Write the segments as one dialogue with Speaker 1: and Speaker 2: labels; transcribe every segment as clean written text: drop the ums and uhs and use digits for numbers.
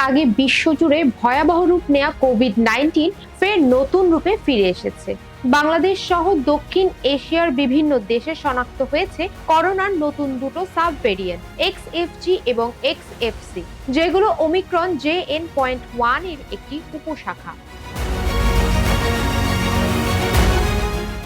Speaker 1: আগে বিশ্বজুড়ে ভয়াবহ রূপ নেয়া কোভিড-19 ফের নতুন রূপে ফিরে এসেছে। বাংলাদেশ সহ দক্ষিণ এশিয়ার বিভিন্ন দেশে শনাক্ত হয়েছে করোনার নতুন দুটো সাব ভেরিয়েন্ট XFG এবং XFC, যেগুলো ওমিক্রন JN.1 এর একটি উপশাখা।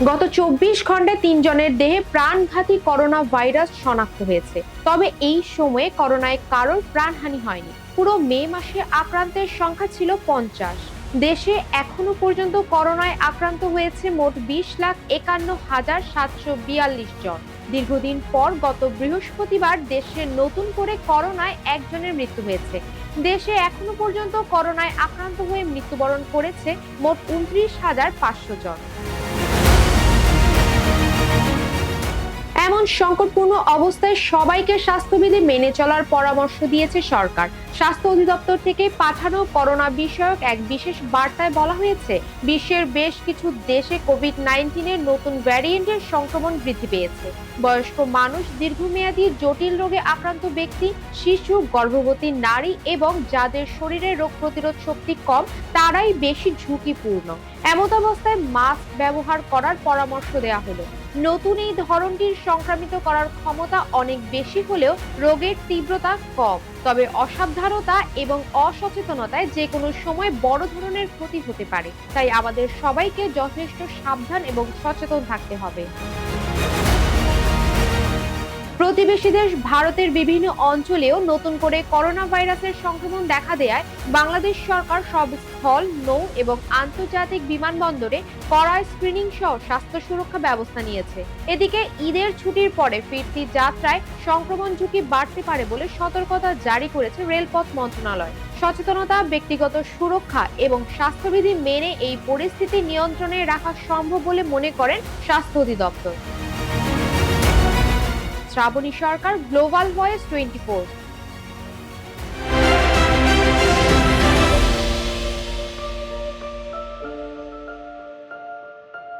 Speaker 1: গত 24 ঘন্টায় 3 জনের দেহে প্রাণঘাতী করোনা ভাইরাস শনাক্ত হয়েছে। তবে এই সময়ে করোনায় কারোর প্রাণহানি হয়নি। পুরো মে মাসে আক্রান্তের সংখ্যা ছিল 50। দেশে এখনো পর্যন্ত করোনায় আক্রান্ত হয়েছে মোট 20,51,742 জন। দীর্ঘদিন পর গত বৃহস্পতিবার দেশে নতুন করে করোনায় একজনের মৃত্যু হয়েছে। দেশে এখনো পর্যন্ত করোনায় আক্রান্ত হয়ে মৃত্যুবরণ করেছে মোট 29,500 জন। এমন সংকটপূর্ণ অবস্থায় সবাইকে স্বাস্থ্যবিধি মেনে চলার পরামর্শ দিয়েছে সরকার। স্বাস্থ্য অধিদপ্তর থেকে পাঠানো করোনা বিষয়ক এক বিশেষ বার্তায় বলা হয়েছে, বিশ্বের বেশ কিছু দেশে কোভিড-19 এর নতুন ভ্যারিয়েন্টের সংক্রমণ বৃদ্ধি পেয়েছে। বয়স্ক মানুষ, দীর্ঘমেয়াদী জটিল রোগে আক্রান্ত ব্যক্তি, শিশু, গর্ভবতী নারী এবং যাদের শরীরে রোগ প্রতিরোধ শক্তি কম, তারাই বেশি ঝুঁকিপূর্ণ। এমতাবস্থায় মাস্ক ব্যবহার করার পরামর্শ দেওয়া হলো। নতুন এই ধরনটির সংক্রামিত করার ক্ষমতা অনেক বেশি হলেও রোগের তীব্রতা কম। তবে অসাবধানতা এবং অসচেতনতায় যে কোনো সময় বড় ধরনের ক্ষতি হতে পারে। তাই আমাদের সবাইকে যথেষ্ট সাবধান এবং সচেতন থাকতে হবে। প্রতিবেশী দেশ ভারতের বিভিন্ন অঞ্চলেও নতুন করে করোনা ভাইরাসের সংক্রমণ দেখা দেয়ায় বাংলাদেশ সরকার সব স্থল, নৌ এবং আন্তর্জাতিক বিমানবন্দরে কড়া স্ক্রিনিং সহ স্বাস্থ্য সুরক্ষা ব্যবস্থা নিয়েছে। এদিকে ঈদের ছুটির পরে ফিরতি যাত্রায় সংক্রমণ ঝুঁকি বাড়তে পারে বলে সতর্কতা জারি করেছে রেলপথ মন্ত্রণালয়। সচেতনতা, ব্যক্তিগত সুরক্ষা এবং স্বাস্থ্যবিধি মেনে এই পরিস্থিতি নিয়ন্ত্রণে রাখা সম্ভব বলে মনে করেন স্বাস্থ্য অধিদপ্তর। শ্রাবণী সরকার, গ্লোবাল ভয়েস 24।